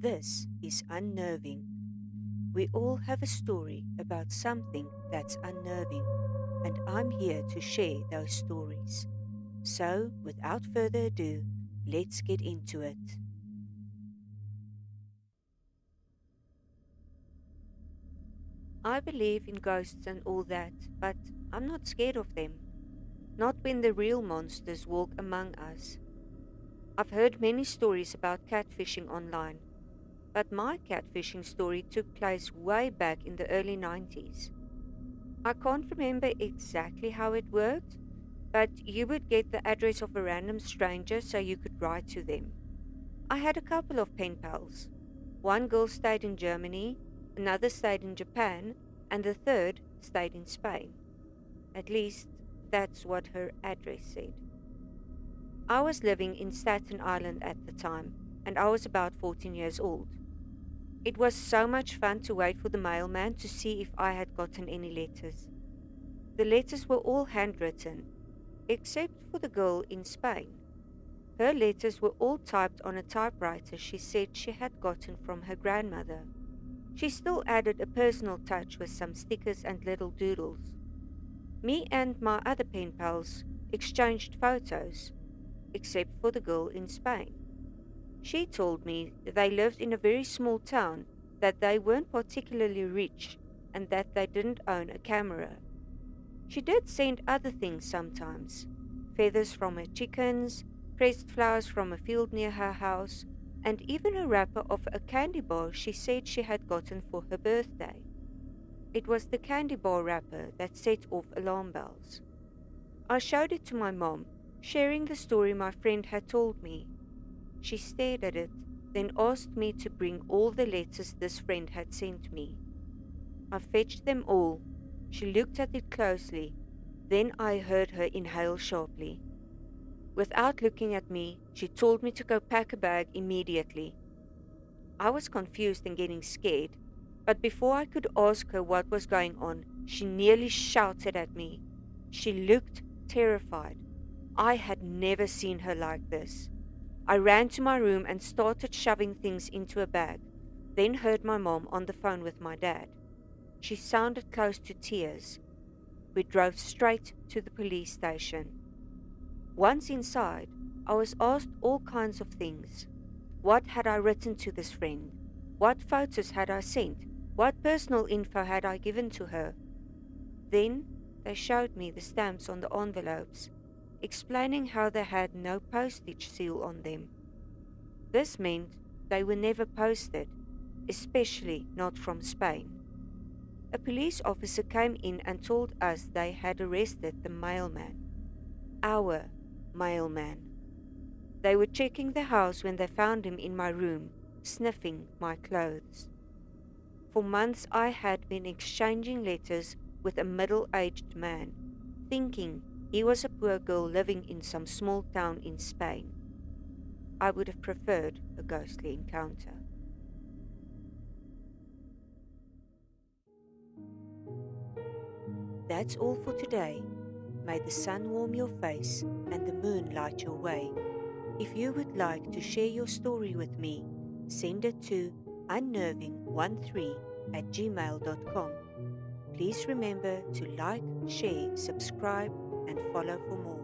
This is unnerving. We all have a story about something that's unnerving, and I'm here to share those stories. So, without further ado, let's get into it. I believe in ghosts and all that, but I'm not scared of them. Not when the real monsters walk among us. I've heard many stories about catfishing online, but my catfishing story took place way back in the early 90s. I can't remember exactly how it worked, but you would get the address of a random stranger so you could write to them. I had a couple of pen pals. One girl stayed in Germany, another stayed in Japan, and the third stayed in Spain. At least, that's what her address said. I was living in Staten Island at the time, and I was about 14 years old. It was so much fun to wait for the mailman to see if I had gotten any letters. The letters were all handwritten, except for the girl in Spain. Her letters were all typed on a typewriter she said she had gotten from her grandmother. She still added a personal touch with some stickers and little doodles. Me and my other pen pals exchanged photos, except for the girl in Spain. She told me that they lived in a very small town, that they weren't particularly rich, and that they didn't own a camera. She did send other things sometimes: feathers from her chickens, pressed flowers from a field near her house, and even a wrapper of a candy bar she said she had gotten for her birthday. It was the candy bar wrapper that set off alarm bells. I showed it to my mom, sharing the story my friend had told me. She stared at it, then asked me to bring all the letters this friend had sent me. I fetched them all. She looked at it closely. Then I heard her inhale sharply. Without looking at me, she told me to go pack a bag immediately. I was confused and getting scared, but before I could ask her what was going on, she nearly shouted at me. She looked terrified. I had never seen her like this. I ran to my room and started shoving things into a bag, then heard my mom on the phone with my dad. She sounded close to tears. We drove straight to the police station. Once inside, I was asked all kinds of things. What had I written to this friend? What photos had I sent? What personal info had I given to her? Then they showed me the stamps on the envelopes, explaining how they had no postage seal on them. This meant they were never posted, especially not from Spain. A police officer came in and told us they had arrested the mailman. Our mailman. They were checking the house when they found him in my room, sniffing my clothes. For months I had been exchanging letters with a middle-aged man, thinking he was a poor girl living in some small town in Spain. I would have preferred a ghostly encounter. That's all for today. May the sun warm your face and the moon light your way. If you would like to share your story with me, send it to unnerving13@gmail.com. Please remember to like, share, subscribe, and follow for more.